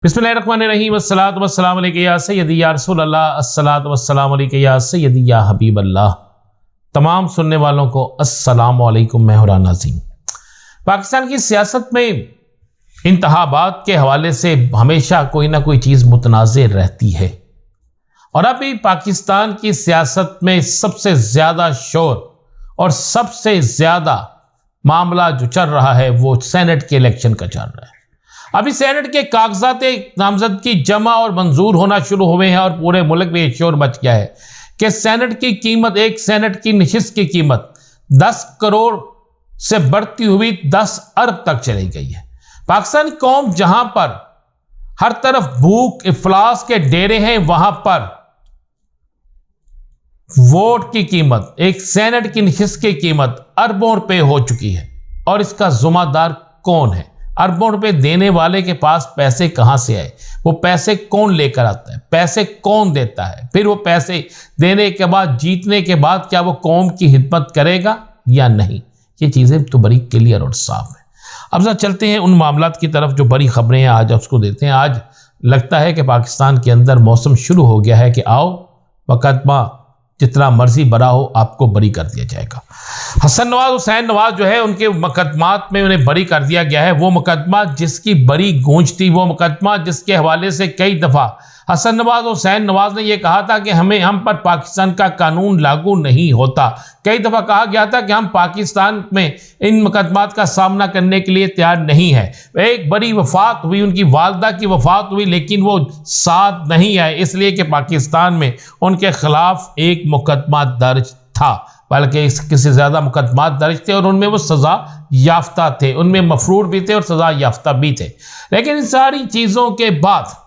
बिस्मिल्लाहिर्रहमानिर्रहीम अस्सलातु वस्सलामु अलैका या सय्यदी या रसूल अल्लाह अस्सलातु वस्सलामु अलैका या सय्यदी या हबीब अल्लाह। तमाम सुनने वालों को अस्सलामु अलैकुम। मैं हूं राना नज़ीम। पाकिस्तान की सियासत में इंतखाबात के हवाले से हमेशा कोई ना कोई चीज़ मुतनाज़ रहती है और अभी पाकिस्तान की सियासत में सबसे ज़्यादा शोर और सबसे ज़्यादा मामला जो चल रहा है वो सेनेट के इलेक्शन का चल रहा है। अभी सेनेट के कागजात नामजदगी जमा और मंजूर होना शुरू हुए हैं और पूरे मुल्क में ये शोर मच गया है कि सेनेट की कीमत, एक सेनेट की नशिस्त की कीमत 10 करोड़ से बढ़ती हुई 10 अरब तक चली गई है। पाकिस्तानी कौम जहां पर हर तरफ भूख इफलास के डेरे हैं, वहां पर वोट की कीमत, एक सेनेट की नशिस्त की कीमत अरबों रुपए हो चुकी है। और इसका जुम्मेदार कौन है? अरबों रुपए देने वाले के पास पैसे कहां से आए? वो पैसे कौन लेकर आता है? पैसे कौन देता है? फिर वो पैसे देने के बाद, जीतने के बाद क्या वो कौम की खिदमत करेगा या नहीं? ये चीज़ें तो बड़ी क्लियर और साफ है। अब जरा चलते हैं उन मामलात की तरफ जो बड़ी खबरें हैं, आज उसको देते हैं। आज लगता है कि पाकिस्तान के अंदर मौसम शुरू हो गया है कि आओ मुकदमा जितना मर्जी बड़ा हो आपको बरी कर दिया जाएगा। हसन नवाज, हुसैन नवाज जो है उनके मुकदमात में उन्हें बरी कर दिया गया है। वो मुकदमा जिसकी बड़ी गूंज थी, वो मुकदमा जिसके हवाले से कई दफ़ा हसन नवाज, हुसैन नवाज ने यह कहा था कि हम पर पाकिस्तान का कानून लागू नहीं होता। कई दफ़ा कहा गया था कि हम पाकिस्तान में इन मुकदमात का सामना करने के लिए तैयार नहीं है। एक बड़ी वफात हुई, उनकी वालदा की वफात हुई, लेकिन वो साथ नहीं आए, इसलिए कि पाकिस्तान में उनके खिलाफ एक मुकदमा दर्ज था, बल्कि किसी ज़्यादा मुकदमात दर्ज थे और उनमें वो सज़ा याफ्ता थे, उनमें मफरूर भी थे और सज़ा याफ्ता भी थे। लेकिन इन सारी चीज़ों के बाद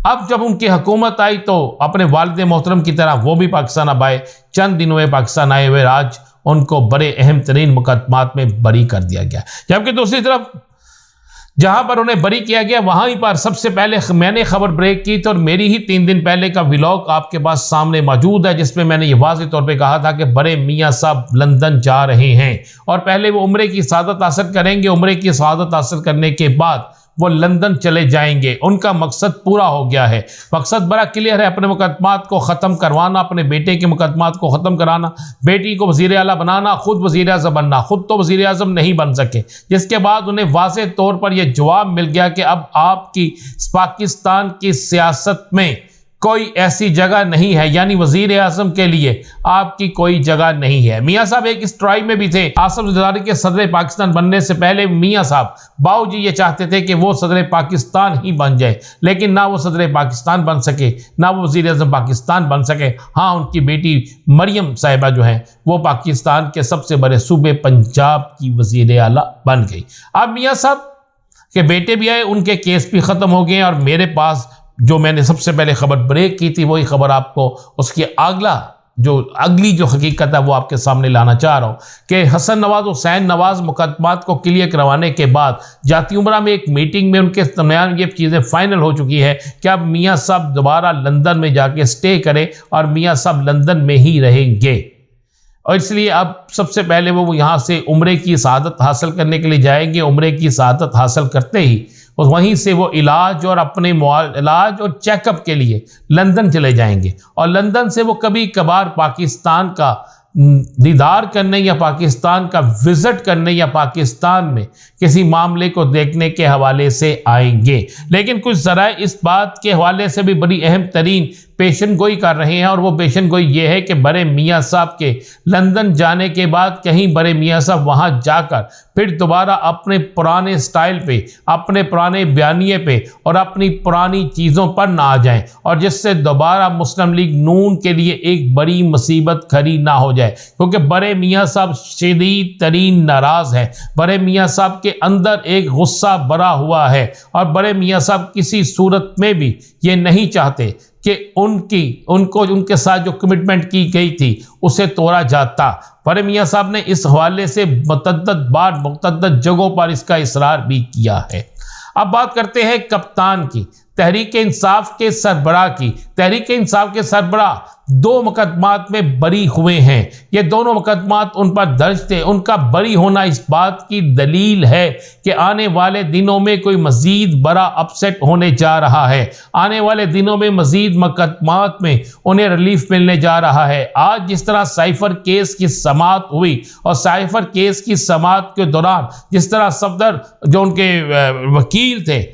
अब जब उनकी हुकूमत आई तो अपने वालिद मोहतरम की तरह वो भी पाकिस्तान अब आए। चंद दिन हुए पाकिस्तान आए हुए, आज उनको बड़े अहम तरीन मुकदमात में बरी कर दिया गया। जबकि दूसरी तरफ जहां पर उन्हें बरी किया गया वहीं पर सबसे पहले मैंने खबर ब्रेक की थी और मेरी ही 3 दिन पहले का व्लॉग आपके पास सामने मौजूद है, जिसमें मैंने ये वाज़ेह तौर पे कहा था कि बड़े मियाँ साहब लंदन जा रहे हैं और पहले वो उम्रे की सआदत हासिल करेंगे। उम्रे की सआदत हासिल करने के बाद वो लंदन चले जाएंगे। उनका मकसद पूरा हो गया है। मकसद बड़ा क्लियर है, अपने मुकदमात को ख़त्म करवाना, अपने बेटे के मुकदमात को ख़त्म कराना, बेटी को वज़ीर आला बनाना, खुद वज़ीर आज़म बनना। खुद तो वज़ीर आज़म नहीं बन सके, जिसके बाद उन्हें वाज़ेह तौर पर यह जवाब मिल गया कि अब आपकी पाकिस्तान की सियासत में कोई ऐसी जगह नहीं है, यानी वज़ीर आज़म के लिए आपकी कोई जगह नहीं है। मियाँ साहब एक इस ट्राई में भी थे। आसिफ ज़रदारी के सदर पाकिस्तान बनने से पहले मियाँ साहब बाऊजी ये चाहते थे कि वो सदर पाकिस्तान ही बन जाए, लेकिन ना वो सदर पाकिस्तान बन सके, ना वो वज़ीर आज़म पाकिस्तान बन सके। हाँ, उनकी बेटी मरियम साहिबा जो हैं वो पाकिस्तान के सबसे बड़े सूबे पंजाब की वज़ीर आला बन गई। अब मियाँ साहब के बेटे भी आए, उनके केस भी ख़त्म हो गए और मेरे पास जो मैंने सबसे पहले खबर ब्रेक की थी वही खबर आपको उसकी अगली जो हकीकत है वो आपके सामने लाना चाह रहा हूँ कि हसन नवाज, हुसैन नवाज मुकदमात को क्लियर करवाने के बाद जाती उमरा में एक मीटिंग में उनके दरमियान ये चीज़ें फाइनल हो चुकी है कि अब मियाँ साहब दोबारा लंदन में जाके स्टे करें और मियाँ साहब लंदन में ही रहेंगे। और इसलिए अब सबसे पहले वो यहाँ से उम्रे की सआदत हासिल करने के लिए जाएंगे। उम्रे की सआदत हासिल करते ही और वहीं से वो इलाज और अपने इलाज और चेकअप के लिए लंदन चले जाएंगे और लंदन से वो कभी कभार पाकिस्तान का दीदार करने या पाकिस्तान का विज़िट करने या पाकिस्तान में किसी मामले को देखने के हवाले से आएंगे। लेकिन कुछ ज़राए इस बात के हवाले से भी बड़ी अहम तरीन पेशन गोई कर रहे हैं और वो पेशन गोई ये है कि बड़े मियाँ साहब के लंदन जाने के बाद कहीं बड़े मियाँ साहब वहाँ जाकर फिर दोबारा अपने पुराने स्टाइल पे, अपने पुराने बयानिए पे और अपनी पुरानी चीज़ों पर ना आ जाएं और जिससे दोबारा मुस्लिम लीग नून के लिए एक बड़ी मुसीबत खड़ी ना हो जाए। क्योंकि बड़े मियाँ साहब शदीद तरीन नाराज़ हैं। बड़े मियाँ साहब के अंदर एक गुस्सा भरा हुआ है और बड़े मियाँ साहब किसी सूरत में भी ये नहीं चाहते कि उनको उनके साथ जो कमिटमेंट की गई थी उसे तोड़ा जाता। बड़े मियाँ साहब ने इस हवाले से मुतअद्दिद बार मुतअद्दिद जगहों पर इसका इसरार भी किया है। अब बात करते हैं कप्तान की। तहरीक इंसाफ के सरबराह की। तहरीक इंसाफ के सरबराह 2 मुकदमात में बरी हुए हैं। ये दोनों मुकदमात उन पर दर्ज थे। उनका बरी होना इस बात की दलील है कि आने वाले दिनों में कोई मजीद बड़ा अपसेट होने जा रहा है। आने वाले दिनों में मजीद मुकदमात में उन्हें रिलीफ मिलने जा रहा है। आज जिस तरह साइफर केस की समाअत हुई और साइफर केस की समाअत के दौरान जिस तरह सफदर जो उनके वकील थे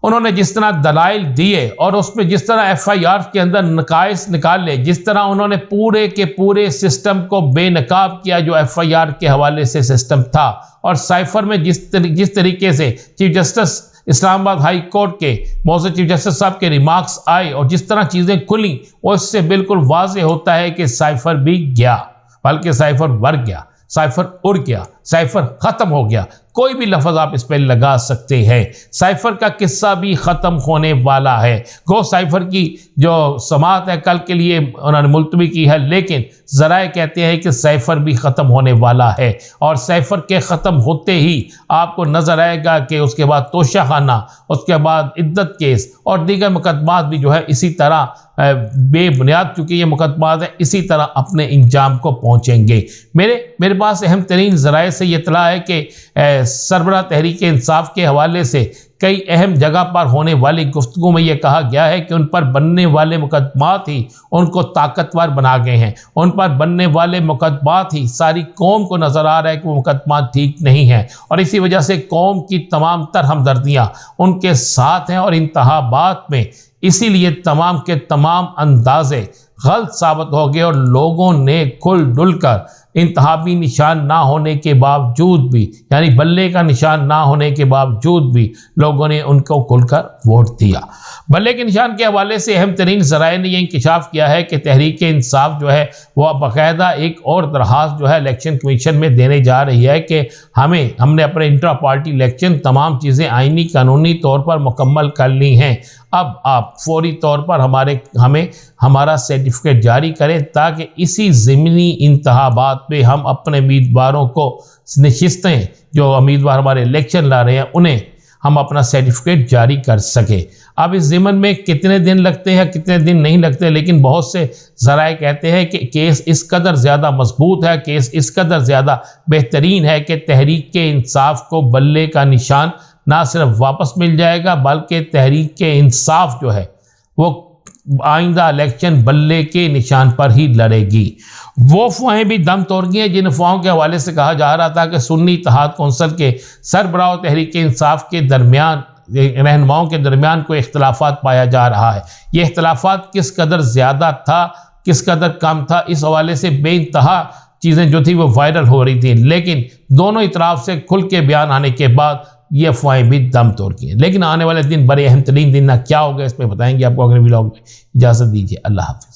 उन्होंने जिस तरह दलाइल दिए और उसमें जिस तरह FIR के अंदर नकाइस निकाले, जिस तरह उन्होंने पूरे के पूरे सिस्टम को बेनकाब किया जो FIR के हवाले से सिस्टम था, और साइफर में जिस तरीके से chief justice Islamabad high court के मौजूद चीफ जस्टिस साहब के रिमार्क्स आए और जिस तरह चीज़ें खुली, उससे बिल्कुल वाज़े होता है कि साइफर भी गया, बल्कि साइफर बढ़ गया, साइफर उड़ गया, साइफर ख़त्म हो गया। कोई भी लफ्ज़ आप इस पर लगा सकते हैं। साइफर का किस्सा भी ख़त्म होने वाला है। गो साइफर की जो समाअत है कल के लिए उन्होंने मुलतवी की है, लेकिन ज़राए कहते हैं कि साइफर भी ख़त्म होने वाला है और साइफर के ख़त्म होते ही आपको नज़र आएगा कि उसके बाद तोशा खाना, उसके बाद इद्दत केस और दीगर मुकदमात भी जो है इसी तरह बेबुनियाद, चूँकि ये मुकदमात है, इसी तरह अपने इंजाम को पहुँचेंगे। मेरे पास अहम तरीन ज़राए से ये इत्तला है कि सरबराह तहरीक इंसाफ के हवाले से कई अहम जगह पर होने वाली गुफ्तगू में यह कहा गया है कि उन पर बनने वाले मुकदमात ही उनको ताकतवर बना गए हैं। उन पर बनने वाले मुकदमात ही सारी कौम को नज़र आ रहा है कि वो मुकदमात ठीक नहीं हैं और इसी वजह से कौम की तमाम तर हमदर्दियाँ उनके साथ हैं और इंतखाबात में इसीलिए तमाम के तमाम अंदाजे गलत साबित हो गए और लोगों ने खुल डुल कर इंतहाबी निशान ना होने के बावजूद भी, यानी बल्ले का निशान ना होने के बावजूद भी लोगों ने उनको खुलकर वोट दिया। बल्ले के निशान के हवाले से अहम तरीन ज़राए ने यह इंकशाफ किया है कि तहरीक इंसाफ जो है वह बाकायदा एक और दरख्वास्त जो है इलेक्शन कमीशन में देने जा रही है कि हमने अपने इंट्रा पार्टी इलेक्शन तमाम चीज़ें आइनी कानूनी तौर पर मुकम्मल कर ली हैं, अब आप फौरी तौर पर हमें हमारा सर्टिफिकेट जारी करें ताकि इसी ज़मीनी इंतखाबात पे हम अपने उम्मीदवारों को नशिस्तें जो उम्मीदवार हमारे इलेक्शन ला रहे हैं उन्हें हम अपना सर्टिफिकेट जारी कर सके। अब इस ज़िमन में कितने दिन लगते हैं कितने दिन नहीं लगते, लेकिन बहुत से ज़राए कहते हैं कि केस इस कदर ज़्यादा मजबूत है, केस इस कदर ज़्यादा बेहतरीन है कि तहरीक के इंसाफ को बल्ले का निशान ना सिर्फ वापस मिल जाएगा बल्कि तहरीक के इंसाफ जो है वो आइंदा इलेक्शन बल्ले के निशान पर ही लड़ेगी। वो अफवाहें भी दम तोड़ गई हैं जिन अफवाहों के हवाले से कहा जा रहा था कि सुन्नी इत्तेहाद कौंसिल के सरबराह तहरीक इंसाफ के दरमियान रहनुमाओं के दरमियान कोई इख्तलाफात पाया जा रहा है। ये इख्तलाफात किस कदर ज़्यादा था किस कदर कम था, इस हवाले से बेइंतहा चीज़ें जो थी वो वायरल हो रही थी, लेकिन दोनों इतराफ़ से खुल के बयान आने के बाद ये अफवाहें भी दम तोड़ की हैं। लेकिन आने वाले दिन बड़े अहम तरीन दिन ना क्या होगा इस पर बताएंगे आपको अगले व्लॉग में। इजाज़त दीजिए, अल्लाह हाफ़िज़।